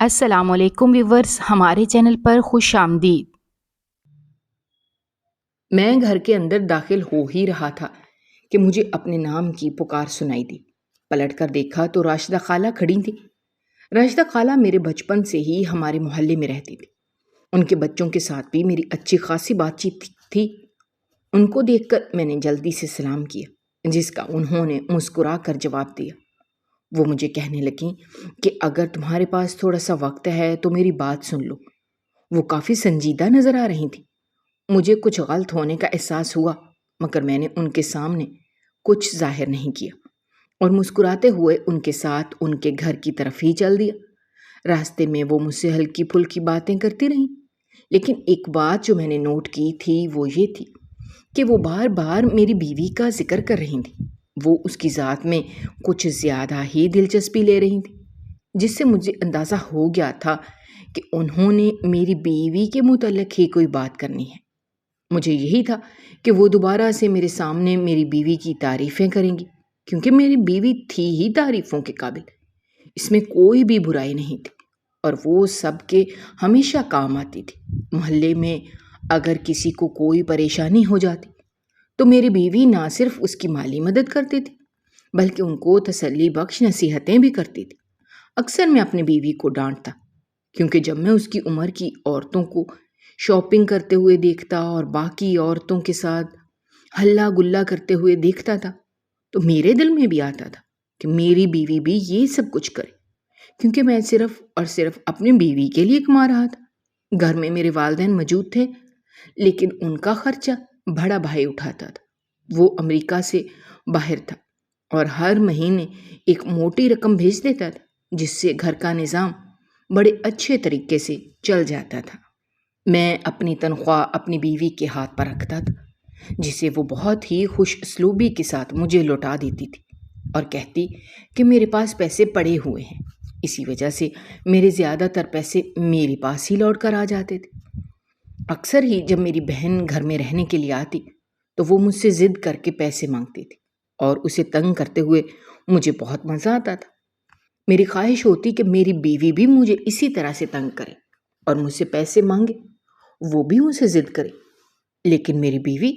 السلام علیکم ویورز، ہمارے چینل پر خوش آمدید۔ میں گھر کے اندر داخل ہو ہی رہا تھا کہ مجھے اپنے نام کی پکار سنائی دی۔ پلٹ کر دیکھا تو راشدہ خالہ کھڑی تھی۔ راشدہ خالہ میرے بچپن سے ہی ہمارے محلے میں رہتی تھی۔ ان کے بچوں کے ساتھ بھی میری اچھی خاصی بات چیت تھی۔ ان کو دیکھ کر میں نے جلدی سے سلام کیا، جس کا انہوں نے مسکرا کر جواب دیا۔ وہ مجھے کہنے لگیں کہ اگر تمہارے پاس تھوڑا سا وقت ہے تو میری بات سن لو۔ وہ کافی سنجیدہ نظر آ رہی تھی۔ مجھے کچھ غلط ہونے کا احساس ہوا، مگر میں نے ان کے سامنے کچھ ظاہر نہیں کیا اور مسکراتے ہوئے ان کے ساتھ ان کے گھر کی طرف ہی چل دیا۔ راستے میں وہ مجھ سے ہلکی پھلکی باتیں کرتی رہیں، لیکن ایک بات جو میں نے نوٹ کی تھی وہ یہ تھی کہ وہ بار بار میری بیوی کا ذکر کر رہی تھیں۔ وہ اس کی ذات میں کچھ زیادہ ہی دلچسپی لے رہی تھیں، جس سے مجھے اندازہ ہو گیا تھا کہ انہوں نے میری بیوی کے متعلق ہی کوئی بات کرنی ہے۔ مجھے یہی تھا کہ وہ دوبارہ سے میرے سامنے میری بیوی کی تعریفیں کریں گی، کیونکہ میری بیوی تھی ہی تعریفوں کے قابل۔ اس میں کوئی بھی برائی نہیں تھی اور وہ سب کے ہمیشہ کام آتی تھی۔ محلے میں اگر کسی کو کوئی پریشانی ہو جاتی تو میری بیوی نہ صرف اس کی مالی مدد کرتی تھی، بلکہ ان کو تسلی بخش نصیحتیں بھی کرتی تھی۔ اکثر میں اپنی بیوی کو ڈانٹتا، کیونکہ جب میں اس کی عمر کی عورتوں کو شاپنگ کرتے ہوئے دیکھتا اور باقی عورتوں کے ساتھ ہلا گلا کرتے ہوئے دیکھتا تھا تو میرے دل میں بھی آتا تھا کہ میری بیوی بھی یہ سب کچھ کرے، کیونکہ میں صرف اور صرف اپنی بیوی کے لیے کما رہا تھا۔ گھر میں میرے والدین موجود تھے، لیکن ان کا خرچہ بڑا بھائی اٹھاتا تھا۔ وہ امریکہ سے باہر تھا اور ہر مہینے ایک موٹی رقم بھیج دیتا تھا، جس سے گھر کا نظام بڑے اچھے طریقے سے چل جاتا تھا۔ میں اپنی تنخواہ اپنی بیوی کے ہاتھ پر رکھتا تھا، جسے وہ بہت ہی خوش اسلوبی کے ساتھ مجھے لوٹا دیتی تھی اور کہتی کہ میرے پاس پیسے پڑے ہوئے ہیں۔ اسی وجہ سے میرے زیادہ تر پیسے میرے پاس ہی لوٹ کر آ جاتے تھے۔ اکثر ہی جب میری بہن گھر میں رہنے کے لیے آتی تو وہ مجھ سے ضد کر کے پیسے مانگتی تھی اور اسے تنگ کرتے ہوئے مجھے بہت مزہ آتا تھا۔ میری خواہش ہوتی کہ میری بیوی بھی مجھے اسی طرح سے تنگ کرے اور مجھ سے پیسے مانگے، وہ بھی ان سے ضد کرے، لیکن میری بیوی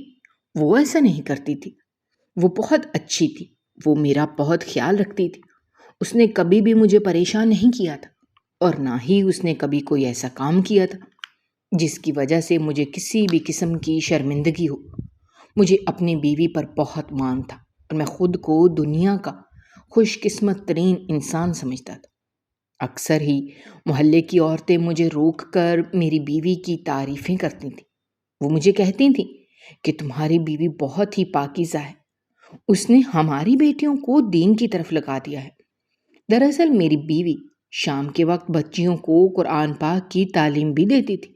وہ ایسا نہیں کرتی تھی۔ وہ بہت اچھی تھی، وہ میرا بہت خیال رکھتی تھی۔ اس نے کبھی بھی مجھے پریشان نہیں کیا تھا اور نہ ہی اس نے کبھی کوئی ایسا کام کیا تھا جس کی وجہ سے مجھے کسی بھی قسم کی شرمندگی ہو۔ مجھے اپنی بیوی پر بہت مان تھا اور میں خود کو دنیا کا خوش قسمت ترین انسان سمجھتا تھا۔ اکثر ہی محلے کی عورتیں مجھے روک کر میری بیوی کی تعریفیں کرتی تھیں۔ وہ مجھے کہتی تھیں کہ تمہاری بیوی بہت ہی پاکیزہ ہے، اس نے ہماری بیٹیوں کو دین کی طرف لگا دیا ہے۔ دراصل میری بیوی شام کے وقت بچیوں کو قرآن پاک کی تعلیم بھی دیتی تھی،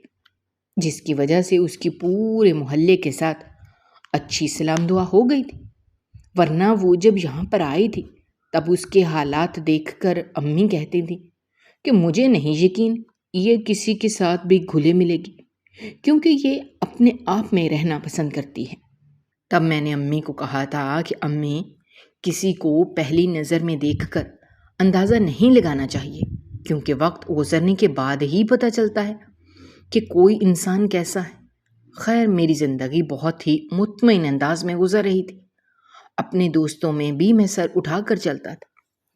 جس کی وجہ سے اس کی پورے محلے کے ساتھ اچھی سلام دعا ہو گئی تھی۔ ورنہ وہ جب یہاں پر آئی تھی تب اس کے حالات دیکھ کر امی کہتی تھی کہ مجھے نہیں یقین یہ کسی کے ساتھ بھی گھلے ملے گی، کیونکہ یہ اپنے آپ میں رہنا پسند کرتی ہے۔ تب میں نے امی کو کہا تھا کہ امی، کسی کو پہلی نظر میں دیکھ کر اندازہ نہیں لگانا چاہیے، کیونکہ وقت گزرنے کے بعد ہی پتہ چلتا ہے کہ کوئی انسان کیسا ہے۔ خیر، میری زندگی بہت ہی مطمئن انداز میں گزر رہی تھی۔ اپنے دوستوں میں بھی میں سر اٹھا کر چلتا تھا،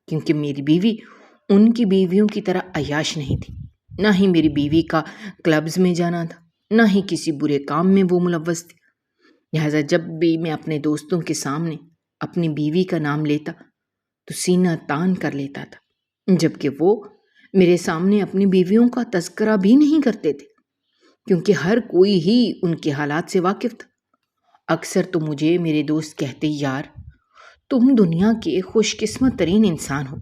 کیونکہ میری بیوی ان کی بیویوں کی طرح عیاش نہیں تھی۔ نہ ہی میری بیوی کا کلبز میں جانا تھا، نہ ہی کسی برے کام میں وہ ملوث تھی۔ لہٰذا جب بھی میں اپنے دوستوں کے سامنے اپنی بیوی کا نام لیتا تو سینہ تان کر لیتا تھا، جبکہ وہ میرے سامنے اپنی بیویوں کا تذکرہ بھی نہیں کرتے تھے، کیونکہ ہر کوئی ہی ان کے حالات سے واقف تھا۔ اکثر تو مجھے میرے دوست کہتے، یار تم دنیا کے خوش قسمت ترین انسان ہو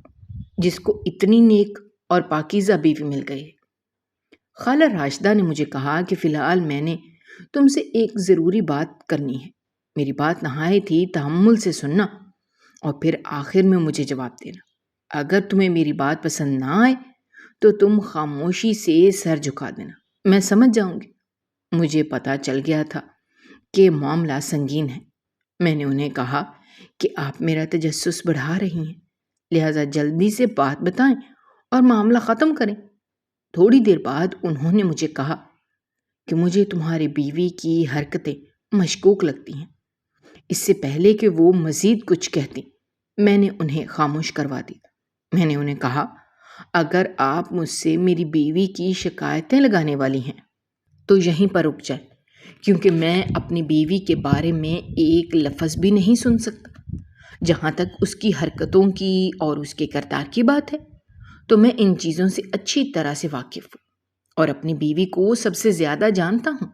جس کو اتنی نیک اور پاکیزہ بیوی مل گئی ہے۔ خالہ راشدہ نے مجھے کہا کہ فی الحال میں نے تم سے ایک ضروری بات کرنی ہے۔ میری بات نہایت ہی تحمل سے سننا اور پھر آخر میں مجھے جواب دینا۔ اگر تمہیں میری بات پسند نہ آئے تو تم خاموشی سے سر جھکا دینا، میں سمجھ جاؤں گی۔ مجھے پتہ چل گیا تھا کہ معاملہ سنگین ہے۔ میں نے انہیں کہا کہ آپ میرا تجسس بڑھا رہی ہیں، لہٰذا جلدی سے بات بتائیں اور معاملہ ختم کریں۔ تھوڑی دیر بعد انہوں نے مجھے کہا کہ مجھے تمہاری بیوی کی حرکتیں مشکوک لگتی ہیں۔ اس سے پہلے کہ وہ مزید کچھ کہتی، میں نے انہیں خاموش کروا دیا۔ میں نے انہیں کہا، اگر آپ مجھ سے میری بیوی کی شکایتیں لگانے والی ہیں تو یہیں پر رک جائیں، کیونکہ میں اپنی بیوی کے بارے میں ایک لفظ بھی نہیں سن سکتا۔ جہاں تک اس کی حرکتوں کی اور اس کے کردار کی بات ہے تو میں ان چیزوں سے اچھی طرح سے واقف ہوں اور اپنی بیوی کو سب سے زیادہ جانتا ہوں،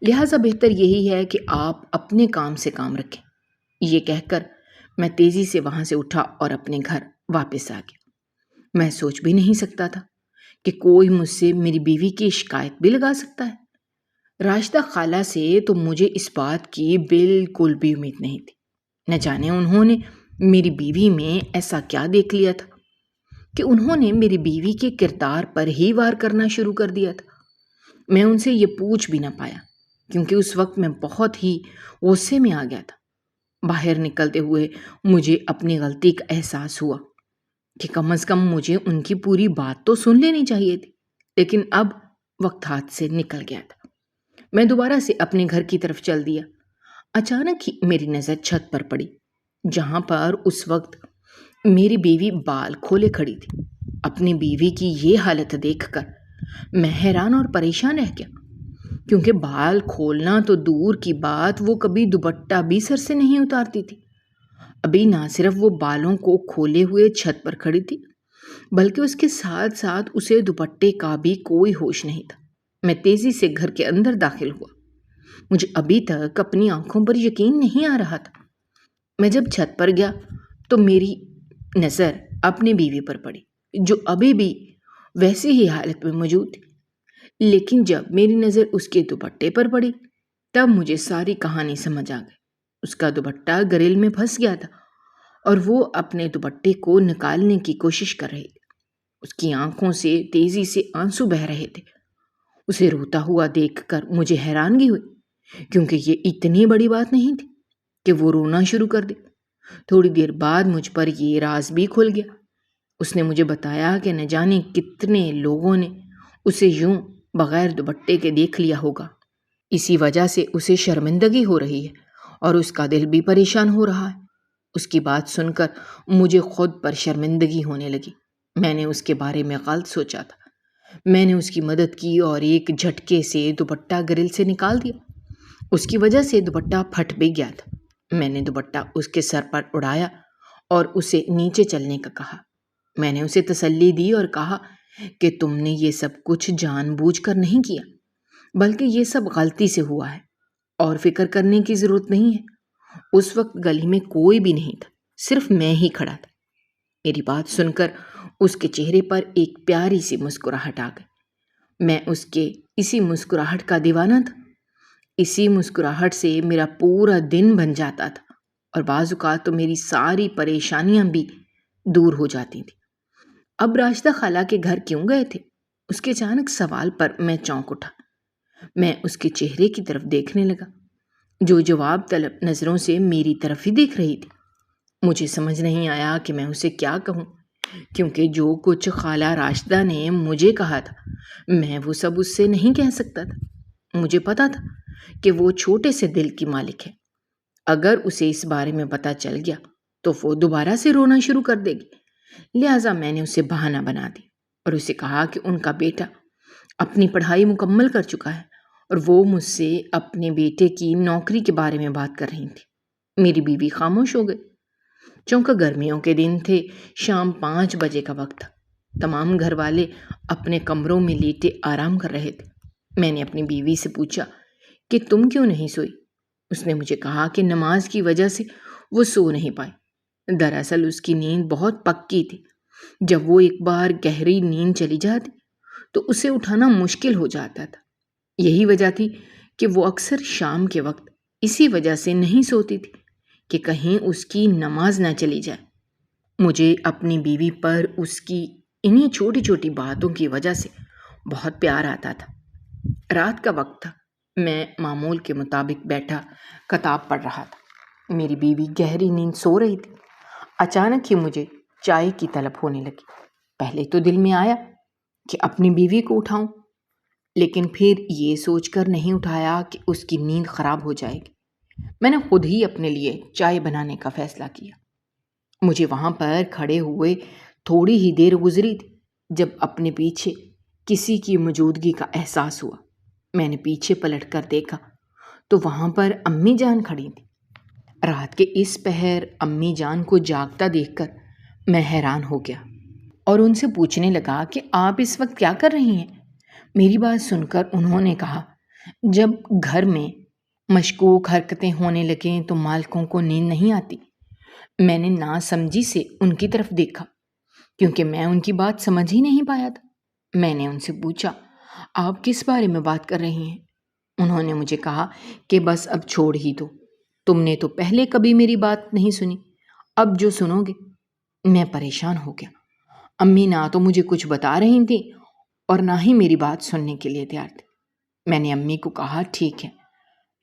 لہٰذا بہتر یہی ہے کہ آپ اپنے کام سے کام رکھیں۔ یہ کہہ کر میں تیزی سے وہاں سے اٹھا اور اپنے گھر واپس آ گیا۔ میں سوچ بھی نہیں سکتا تھا کہ کوئی مجھ سے میری بیوی کی شکایت بھی لگا سکتا ہے۔ راشدہ خالہ سے تو مجھے اس بات کی بالکل بھی امید نہیں تھی۔ نہ جانے انہوں نے میری بیوی میں ایسا کیا دیکھ لیا تھا کہ انہوں نے میری بیوی کے کردار پر ہی وار کرنا شروع کر دیا تھا۔ میں ان سے یہ پوچھ بھی نہ پایا کیونکہ اس وقت میں بہت ہی غصے میں آ گیا تھا۔ باہر نکلتے ہوئے مجھے اپنی غلطی کا احساس ہوا کہ کم از کم مجھے ان کی پوری بات تو سن لینی چاہیے تھی، لیکن اب وقت ہاتھ سے نکل گیا تھا۔ میں دوبارہ سے اپنے گھر کی طرف چل دیا۔ اچانک ہی میری نظر چھت پر پڑی جہاں پر اس وقت میری بیوی بال کھولے کھڑی تھی۔ اپنی بیوی کی یہ حالت دیکھ کر میں حیران اور پریشان رہ گیا، کیونکہ بال کھولنا تو دور کی بات، وہ کبھی دوپٹہ بھی سر سے نہیں اتارتی تھی۔ ابھی نہ صرف وہ بالوں کو کھولے ہوئے چھت پر کھڑی تھی بلکہ اس کے ساتھ ساتھ اسے دوپٹے کا بھی کوئی ہوش نہیں تھا۔ میں تیزی سے گھر کے اندر داخل ہوا۔ مجھے ابھی تک اپنی آنکھوں پر یقین نہیں آ رہا تھا۔ میں جب چھت پر گیا تو میری نظر اپنی بیوی پر پڑی جو ابھی بھی ویسی ہی حالت میں موجود تھی، لیکن جب میری نظر اس کے دوپٹے پر پڑی تب مجھے ساری کہانی سمجھ آ گئی۔ اس کا دوپٹہ گریل میں پھنس گیا تھا اور وہ اپنے دوپٹے کو نکالنے کی کوشش کر رہی تھی۔ اس کی آنکھوں سے تیزی سے آنسو بہہ رہے تھے۔ اسے روتا ہوا دیکھ کر مجھے حیرانگی ہوئی، کیونکہ یہ اتنی بڑی بات نہیں تھی کہ وہ رونا شروع کر دے۔ تھوڑی دیر بعد مجھ پر یہ راز بھی کھل گیا۔ اس نے مجھے بتایا کہ نہ جانے کتنے لوگوں نے اسے یوں بغیر دوپٹے کے دیکھ لیا ہوگا، اسی وجہ سے اسے شرمندگی ہو رہی ہے اور اس کا دل بھی پریشان ہو رہا ہے۔ اس کی بات سن کر مجھے خود پر شرمندگی ہونے لگی۔ میں نے اس کے بارے میں غلط سوچا تھا۔ میں نے اس کی مدد کی اور ایک جھٹکے سے دوپٹہ گریل سے نکال دیا۔ اس کی وجہ سے دوپٹہ پھٹ بھی گیا تھا۔ میں نے دوپٹہ اس کے سر پر اڑایا اور اسے نیچے چلنے کا کہا۔ میں نے اسے تسلی دی اور کہا کہ تم نے یہ سب کچھ جان بوجھ کر نہیں کیا، بلکہ یہ سب غلطی سے ہوا ہے اور فکر کرنے کی ضرورت نہیں ہے۔ اس وقت گلی میں کوئی بھی نہیں تھا، صرف میں ہی کھڑا تھا۔ میری بات سن کر اس کے چہرے پر ایک پیاری سی مسکراہٹ آ گئی۔ میں اس کے اسی مسکراہٹ کا دیوانہ تھا۔ اسی مسکراہٹ سے میرا پورا دن بن جاتا تھا اور بعض اوقات تو میری ساری پریشانیاں بھی دور ہو جاتی تھیں۔ اب راشدہ خالہ کے گھر کیوں گئے تھے؟ اس کے اچانک سوال پر میں چونک اٹھا۔ میں اس کے چہرے کی طرف دیکھنے لگا جو جواب طلب نظروں سے میری طرف ہی دیکھ رہی تھی۔ مجھے سمجھ نہیں آیا کہ میں اسے کیا کہوں، کیونکہ جو کچھ خالہ راشدہ نے مجھے کہا تھا میں وہ سب اس سے نہیں کہہ سکتا تھا۔ مجھے پتا تھا کہ وہ چھوٹے سے دل کی مالک ہے۔ اگر اسے اس بارے میں پتہ چل گیا تو وہ دوبارہ سے رونا شروع کر دے گی، لہٰذا میں نے اسے بہانہ بنا دی اور اسے کہا کہ ان کا بیٹا اپنی پڑھائی مکمل کر چکا ہے اور وہ مجھ سے اپنے بیٹے کی نوکری کے بارے میں بات کر رہی تھی۔ میری بیوی خاموش ہو گئی، چونکہ گرمیوں کے دن تھے، شام 5 بجے کا وقت تھا۔ تمام گھر والے اپنے کمروں میں لیٹے آرام کر رہے تھے۔ میں نے اپنی بیوی سے پوچھا کہ تم کیوں نہیں سوئی؟ اس نے مجھے کہا کہ نماز کی وجہ سے وہ سو نہیں پائی۔ دراصل اس کی نیند بہت پکی تھی۔ جب وہ ایک بار گہری نیند چلی جاتی تو اسے اٹھانا مشکل ہو جاتا تھا۔ یہی وجہ تھی کہ وہ اکثر شام کے وقت اسی وجہ سے نہیں سوتی تھی کہ کہیں اس کی نماز نہ چلی جائے۔ مجھے اپنی بیوی پر اس کی انہی چھوٹی چھوٹی باتوں کی وجہ سے بہت پیار آتا تھا۔ رات کا وقت تھا۔ میں معمول کے مطابق بیٹھا کتاب پڑھ رہا تھا۔ میری بیوی گہری نیند سو رہی تھی۔ اچانک ہی مجھے چائے کی طلب ہونے لگی۔ پہلے تو دل میں آیا کہ اپنی بیوی کو اٹھاؤں، لیکن پھر یہ سوچ کر نہیں اٹھایا کہ اس کی نیند خراب ہو جائے گی۔ میں نے خود ہی اپنے لیے چائے بنانے کا فیصلہ کیا۔ مجھے وہاں پر کھڑے ہوئے تھوڑی ہی دیر گزری تھی جب اپنے پیچھے کسی کی موجودگی کا احساس ہوا۔ میں نے پیچھے پلٹ کر دیکھا تو وہاں پر امی جان کھڑی تھی۔ رات کے اس پہر امی جان کو جاگتا دیکھ کر میں حیران ہو گیا اور ان سے پوچھنے لگا کہ آپ اس وقت کیا کر رہی ہیں؟ میری بات سن کر انہوں نے کہا، جب گھر میں مشکوک حرکتیں ہونے لگیں تو مالکوں کو نیند نہیں آتی۔ میں نے ناسمجھی سے ان کی طرف دیکھا کیونکہ میں ان کی بات سمجھ ہی نہیں پایا تھا۔ میں نے ان سے پوچھا، آپ کس بارے میں بات کر رہی ہیں؟ انہوں نے مجھے کہا کہ بس اب چھوڑ ہی دو، تم نے تو پہلے کبھی میری بات نہیں سنی، اب جو سنو گے۔ میں پریشان ہو گیا۔ امی نہ تو مجھے کچھ بتا رہی تھیں اور نہ ہی میری بات سننے کے لیے تیار تھی۔ میں نے امی کو کہا، ٹھیک ہے،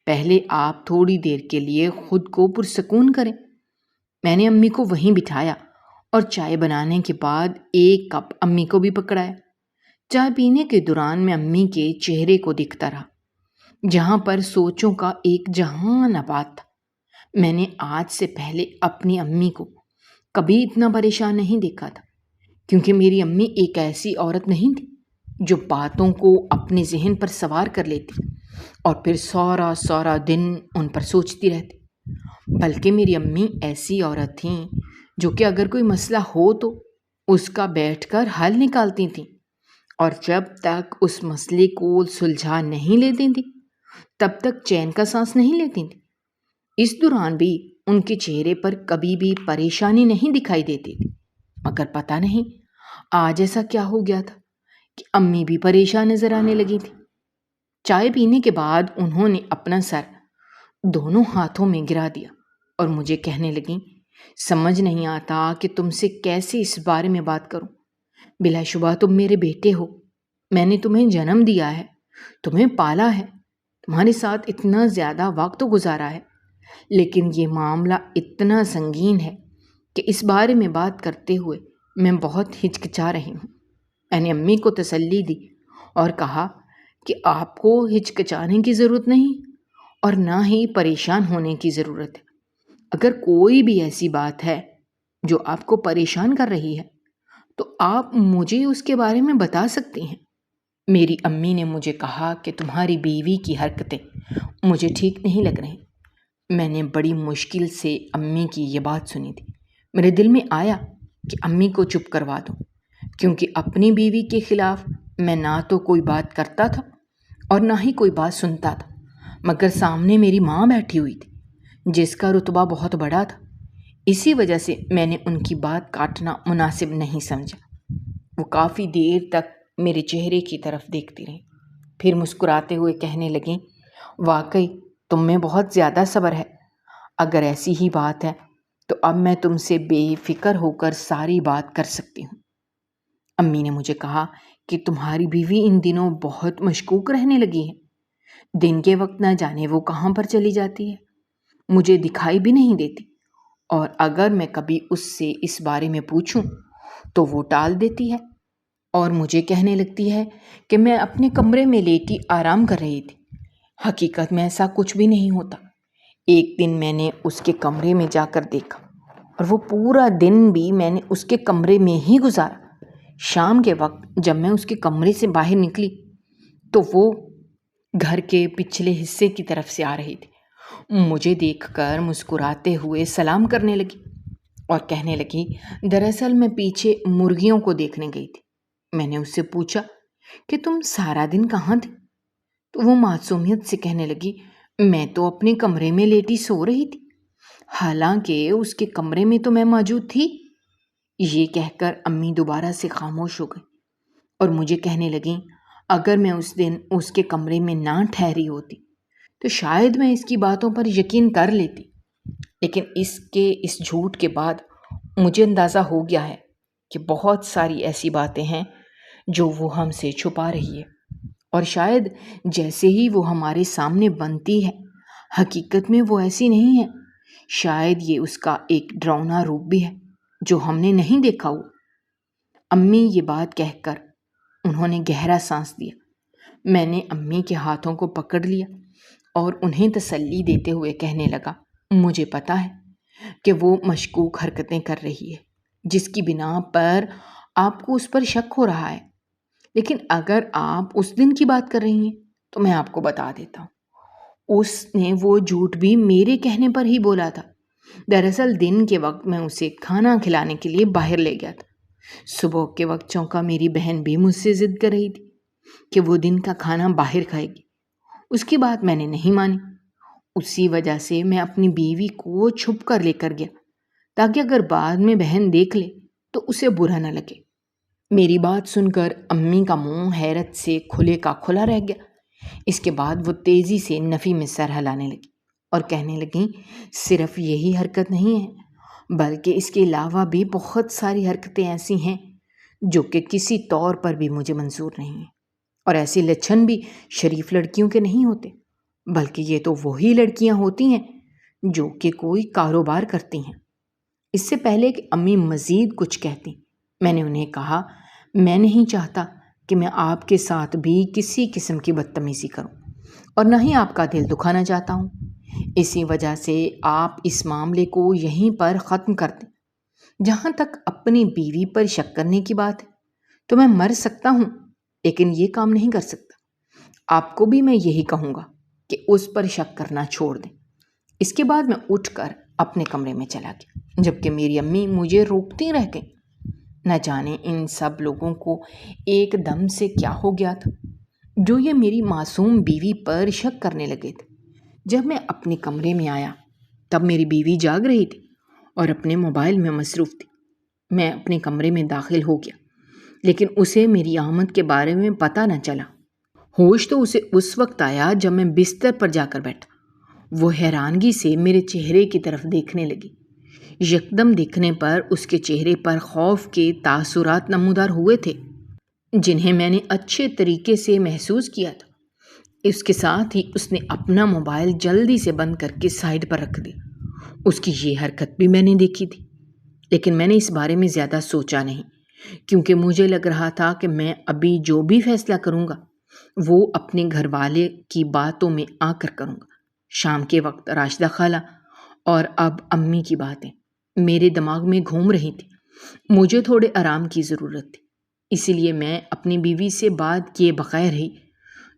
پہلے آپ تھوڑی دیر کے لیے خود کو پرسکون کریں۔ میں نے امی کو وہیں بٹھایا اور چائے بنانے کے بعد ایک کپ امی کو بھی پکڑایا۔ چائے پینے کے دوران میں امی کے چہرے کو دیکھتا رہا جہاں پر سوچوں کا ایک جہان آباد تھا۔ میں نے آج سے پہلے اپنی امی کو کبھی اتنا پریشان نہیں دیکھا تھا، کیونکہ میری امی ایک ایسی عورت نہیں تھی جو باتوں کو اپنے ذہن پر سوار کر لیتی اور پھر سارا دن ان پر سوچتی رہتی، بلکہ میری امی ایسی عورت تھیں جو کہ اگر کوئی مسئلہ ہو تو اس کا بیٹھ کر حل نکالتی تھیں، اور جب تک اس مسئلے کو سلجھا نہیں لیتی تھیں تب تک چین کا سانس نہیں لیتی تھیں۔ اس دوران بھی ان کے چہرے پر کبھی بھی پریشانی نہیں دکھائی دیتی تھی، مگر پتہ نہیں آج ایسا کیا ہو گیا تھا کہ امی بھی پریشان نظر آنے لگی تھی۔ چائے پینے کے بعد انہوں نے اپنا سر دونوں ہاتھوں میں گرا دیا اور مجھے کہنے لگیں، سمجھ نہیں آتا کہ تم سے کیسے اس بارے میں بات کروں۔ بلا شبہ تم میرے بیٹے ہو، میں نے تمہیں جنم دیا ہے، تمہیں پالا ہے، تمہارے ساتھ اتنا زیادہ وقت گزارا ہے، لیکن یہ معاملہ اتنا سنگین ہے کہ اس بارے میں بات کرتے ہوئے میں بہت ہچکچا رہی ہوں۔ میں نے امی کو تسلی دی اور کہا کہ آپ کو ہچکچانے کی ضرورت نہیں اور نہ ہی پریشان ہونے کی ضرورت ہے۔ اگر کوئی بھی ایسی بات ہے جو آپ کو پریشان کر رہی ہے تو آپ مجھے اس کے بارے میں بتا سکتی ہیں۔ میری امی نے مجھے کہا کہ تمہاری بیوی کی حرکتیں مجھے ٹھیک نہیں لگ رہی۔ میں نے بڑی مشکل سے امی کی یہ بات سنی تھی۔ میرے دل میں آیا کہ امی کو چپ کروا دوں، کیونکہ اپنی بیوی کے خلاف میں نہ تو کوئی بات کرتا تھا اور نہ ہی کوئی بات سنتا تھا، مگر سامنے میری ماں بیٹھی ہوئی تھی جس کا رتبہ بہت بڑا تھا۔ اسی وجہ سے میں نے ان کی بات کاٹنا مناسب نہیں سمجھا۔ وہ کافی دیر تک میرے چہرے کی طرف دیکھتی رہی، پھر مسکراتے ہوئے کہنے لگیں، واقعی تم میں بہت زیادہ صبر ہے۔ اگر ایسی ہی بات ہے تو اب میں تم سے بے فکر ہو کر ساری بات کر سکتی ہوں۔ امی نے مجھے کہا کہ تمہاری بیوی ان دنوں بہت مشکوک رہنے لگی ہے، دن کے وقت نہ جانے وہ کہاں پر چلی جاتی ہے، مجھے دکھائی بھی نہیں دیتی، اور اگر میں کبھی اس سے اس بارے میں پوچھوں تو وہ ٹال دیتی ہے اور مجھے کہنے لگتی ہے کہ میں اپنے کمرے میں لیٹی آرام کر رہی تھی۔ حقیقت میں ایسا کچھ بھی نہیں ہوتا۔ ایک دن میں نے اس کے کمرے میں جا کر دیکھا اور وہ پورا دن بھی میں نے اس کے کمرے میں ہی گزارا۔ شام کے وقت جب میں اس کے کمرے سے باہر نکلی تو وہ گھر کے پچھلے حصے کی طرف سے آ رہی تھی۔ مجھے دیکھ کر مسکراتے ہوئے سلام کرنے لگی اور کہنے لگی، دراصل میں پیچھے مرغیوں کو دیکھنے گئی تھی۔ میں نے اس سے پوچھا کہ تم سارا دن کہاں تھی؟ تو وہ معصومیت سے کہنے لگی، میں تو اپنے کمرے میں لیٹی سو رہی تھی، حالانکہ اس کے کمرے میں تو میں موجود تھی۔ یہ کہہ کر امی دوبارہ سے خاموش ہو گئی اور مجھے کہنے لگیں، اگر میں اس دن اس کے کمرے میں نہ ٹھہری ہوتی تو شاید میں اس کی باتوں پر یقین کر لیتی، لیکن اس جھوٹ کے بعد مجھے اندازہ ہو گیا ہے کہ بہت ساری ایسی باتیں ہیں جو وہ ہم سے چھپا رہی ہے، اور شاید جیسے ہی وہ ہمارے سامنے بنتی ہے حقیقت میں وہ ایسی نہیں ہے۔ شاید یہ اس کا ایک ڈراؤنا روپ بھی ہے جو ہم نے نہیں دیکھا ہوا۔ امی یہ بات کہہ کر انہوں نے گہرا سانس دیا۔ میں نے امی کے ہاتھوں کو پکڑ لیا اور انہیں تسلی دیتے ہوئے کہنے لگا، مجھے پتا ہے کہ وہ مشکوک حرکتیں کر رہی ہے، جس کی بنا پر آپ کو اس پر شک ہو رہا ہے، لیکن اگر آپ اس دن کی بات کر رہی ہیں تو میں آپ کو بتا دیتا ہوں، اس نے وہ جھوٹ بھی میرے کہنے پر ہی بولا تھا۔ دراصل دن کے وقت میں اسے کھانا کھلانے کے لیے باہر لے گیا تھا۔ صبح کے وقت چونکا میری بہن بھی مجھ سے ضد کر رہی تھی کہ وہ دن کا کھانا باہر کھائے گی۔ اس کی بات میں نے نہیں مانی۔ اسی وجہ سے میں اپنی بیوی کو چھپ کر لے کر گیا تاکہ اگر بعد میں بہن دیکھ لے تو اسے برا نہ لگے۔ میری بات سن کر امی کا منہ حیرت سے کھلے کا کھلا رہ گیا۔ اس کے بعد وہ تیزی سے نفی میں سر ہلانے لگی اور کہنے لگیں، صرف یہی حرکت نہیں ہے بلکہ اس کے علاوہ بھی بہت ساری حرکتیں ایسی ہیں جو کہ کسی طور پر بھی مجھے منظور نہیں ہیں، اور ایسے لچھن بھی شریف لڑکیوں کے نہیں ہوتے، بلکہ یہ تو وہی لڑکیاں ہوتی ہیں جو کہ کوئی کاروبار کرتی ہیں۔ اس سے پہلے کہ امی مزید کچھ کہتی، میں نے انہیں کہا، میں نہیں چاہتا کہ میں آپ کے ساتھ بھی کسی قسم کی بدتمیزی کروں اور نہ ہی آپ کا دل دکھانا چاہتا ہوں۔ اسی وجہ سے آپ اس معاملے کو یہیں پر ختم کر دیں۔ جہاں تک اپنی بیوی پر شک کرنے کی بات ہے تو میں مر سکتا ہوں لیکن یہ کام نہیں کر سکتا۔ آپ کو بھی میں یہی کہوں گا کہ اس پر شک کرنا چھوڑ دیں۔ اس کے بعد میں اٹھ کر اپنے کمرے میں چلا گیا، جبکہ میری امی مجھے روکتی رہ گئیں۔ نہ جانے ان سب لوگوں کو ایک دم سے کیا ہو گیا تھا جو یہ میری معصوم بیوی پر شک کرنے لگے تھے۔ جب میں اپنے کمرے میں آیا تب میری بیوی جاگ رہی تھی اور اپنے موبائل میں مصروف تھی۔ میں اپنے کمرے میں داخل ہو گیا لیکن اسے میری آمد کے بارے میں پتہ نہ چلا۔ ہوش تو اسے اس وقت آیا جب میں بستر پر جا کر بیٹھا۔ وہ حیرانگی سے میرے چہرے کی طرف دیکھنے لگی۔ یکدم دیکھنے پر اس کے چہرے پر خوف کے تاثرات نمودار ہوئے تھے جنہیں میں نے اچھے طریقے سے محسوس کیا تھا۔ اس کے ساتھ ہی اس نے اپنا موبائل جلدی سے بند کر کے سائڈ پر رکھ دیا۔ اس کی یہ حرکت بھی میں نے دیکھی تھی، لیکن میں نے اس بارے میں زیادہ سوچا نہیں، کیونکہ مجھے لگ رہا تھا کہ میں ابھی جو بھی فیصلہ کروں گا وہ اپنے گھر والے کی باتوں میں آ کر کروں گا۔ شام کے وقت راشدہ خالہ اور اب امی کی باتیں میرے دماغ میں گھوم رہی تھی۔ مجھے تھوڑے آرام کی ضرورت تھی، اسی لیے میں اپنی بیوی سے بات کیے بغیر ہی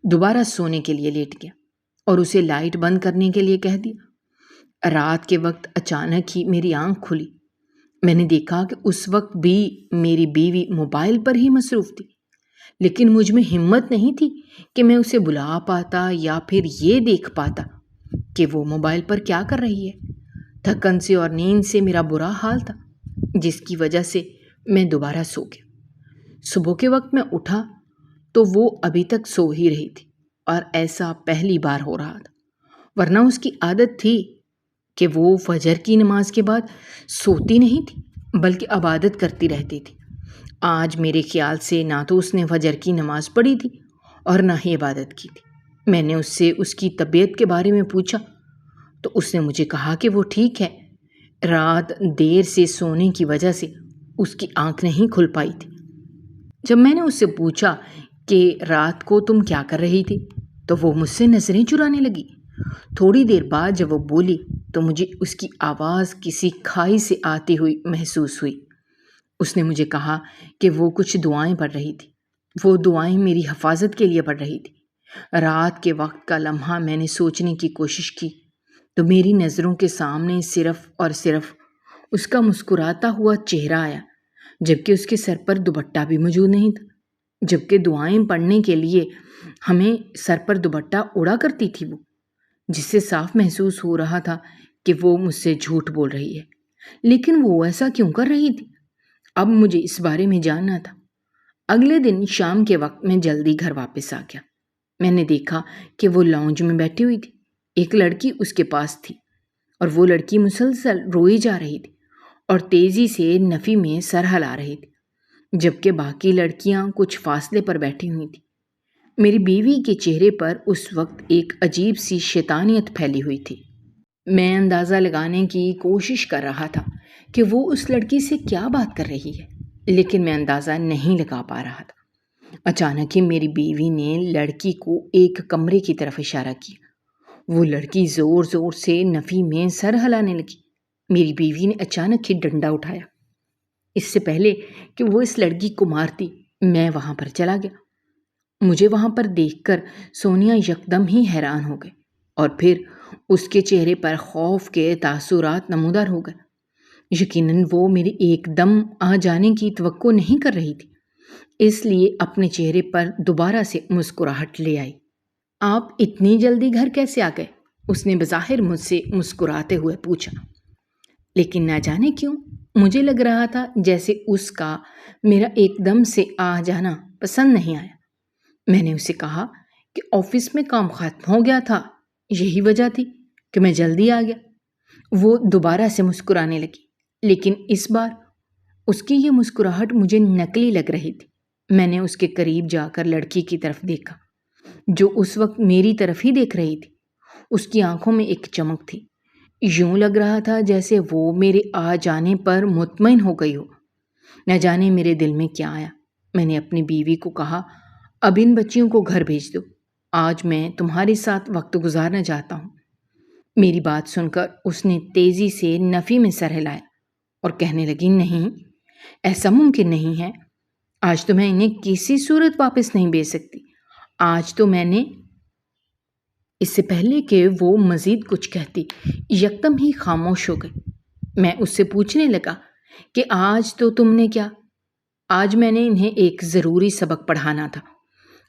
دوبارہ سونے کے لیے لیٹ گیا اور اسے لائٹ بند کرنے کے لیے کہہ دیا۔ رات کے وقت اچانک ہی میری آنکھ کھلی۔ میں نے دیکھا کہ اس وقت بھی میری بیوی موبائل پر ہی مصروف تھی، لیکن مجھ میں ہمت نہیں تھی کہ میں اسے بلا پاتا یا پھر یہ دیکھ پاتا کہ وہ موبائل پر کیا کر رہی ہے۔ تھکن سے اور نیند سے میرا برا حال تھا، جس کی وجہ سے میں دوبارہ سو گیا۔ صبح کے وقت میں اٹھا تو وہ ابھی تک سو ہی رہی تھی، اور ایسا پہلی بار ہو رہا تھا، ورنہ اس کی عادت تھی کہ وہ فجر کی نماز کے بعد سوتی نہیں تھی بلکہ عبادت کرتی رہتی تھی۔ آج میرے خیال سے نہ تو اس نے فجر کی نماز پڑھی تھی اور نہ ہی عبادت کی تھی۔ میں نے اس سے اس کی طبیعت کے بارے میں پوچھا تو اس نے مجھے کہا کہ وہ ٹھیک ہے، رات دیر سے سونے کی وجہ سے اس کی آنکھ نہیں کھل پائی تھی۔ جب میں نے اس سے پوچھا کہ رات کو تم کیا کر رہی تھی تو وہ مجھ سے نظریں چرانے لگی۔ تھوڑی دیر بعد جب وہ بولی تو مجھے اس کی آواز کسی کھائی سے آتی ہوئی محسوس ہوئی۔ اس نے مجھے کہا کہ وہ کچھ دعائیں پڑھ رہی تھی۔ وہ دعائیں میری حفاظت کے لیے پڑھ رہی تھی۔ رات کے وقت کا لمحہ میں نے سوچنے کی کوشش کی تو میری نظروں کے سامنے صرف اور صرف اس کا مسکراتا ہوا چہرہ آیا، جبکہ اس کے سر پر دوپٹہ بھی موجود نہیں تھا، جبکہ دعائیں پڑھنے کے لیے ہمیں سر پر دوپٹہ اڑا کرتی تھی وہ، جس سے صاف محسوس ہو رہا تھا کہ وہ مجھ سے جھوٹ بول رہی ہے۔ لیکن وہ ایسا کیوں کر رہی تھی؟ اب مجھے اس بارے میں جاننا تھا۔ اگلے دن شام کے وقت میں جلدی گھر واپس آ گیا۔ میں نے دیکھا کہ وہ لاؤنج میں بیٹھی ہوئی تھی۔ ایک لڑکی اس کے پاس تھی اور وہ لڑکی مسلسل روئی جا رہی تھی اور تیزی سے نفی میں سر ہلا رہی تھی، جبکہ باقی لڑکیاں کچھ فاصلے پر بیٹھی ہوئی تھیں۔ میری بیوی کے چہرے پر اس وقت ایک عجیب سی شیطانیت پھیلی ہوئی تھی۔ میں اندازہ لگانے کی کوشش کر رہا تھا کہ وہ اس لڑکی سے کیا بات کر رہی ہے، لیکن میں اندازہ نہیں لگا پا رہا تھا۔ اچانک ہی میری بیوی نے لڑکی کو ایک کمرے کی طرف اشارہ کیا۔ وہ لڑکی زور زور سے نفی میں سر ہلانے لگی۔ میری بیوی نے اچانک ہی ڈنڈا اٹھایا۔ اس سے پہلے کہ وہ اس لڑکی کو مارتی، میں وہاں پر چلا گیا۔ مجھے وہاں پر دیکھ کر سونیا یکدم ہی حیران ہو گئی اور پھر اس کے چہرے پر خوف کے تاثرات نمودار ہو گئے۔ یقیناً وہ میرے ایک دم آ جانے کی توقع نہیں کر رہی تھی، اس لیے اپنے چہرے پر دوبارہ سے مسکراہٹ لے آئی۔ آپ اتنی جلدی گھر کیسے آ گئے؟ اس نے بظاہر مجھ سے مسکراتے ہوئے پوچھا، لیکن نہ جانے کیوں مجھے لگ رہا تھا جیسے اس کا میرا ایک دم سے آ جانا پسند نہیں آیا۔ میں نے اسے کہا کہ آفس میں کام ختم ہو گیا تھا، یہی وجہ تھی کہ میں جلدی آ گیا۔ وہ دوبارہ سے مسکرانے لگی، لیکن اس بار اس کی یہ مسکراہٹ مجھے نکلی لگ رہی تھی۔ میں نے اس کے قریب جا کر لڑکی کی طرف دیکھا، جو اس وقت میری طرف ہی دیکھ رہی تھی۔ اس کی آنکھوں میں ایک چمک تھی، یوں لگ رہا تھا جیسے وہ میرے آ جانے پر مطمئن ہو گئی ہو۔ نہ جانے میرے دل میں کیا آیا۔ میں نے اپنی بیوی کو کہا، اب ان بچیوں کو گھر بھیج دو، آج میں تمہارے ساتھ وقت گزارنا چاہتا ہوں۔ میری بات سن کر اس نے تیزی سے نفی میں سر ہلایا اور کہنے لگی، نہیں، ایسا ممکن نہیں ہے، آج تو میں انہیں کسی صورت واپس نہیں بھیج سکتی۔ آج تو میں نے… اس سے پہلے کہ وہ مزید کچھ کہتی، یکدم ہی خاموش ہو گئی۔ میں اس سے پوچھنے لگا کہ آج تو تم نے کیا؟ آج میں نے انہیں ایک ضروری سبق پڑھانا تھا۔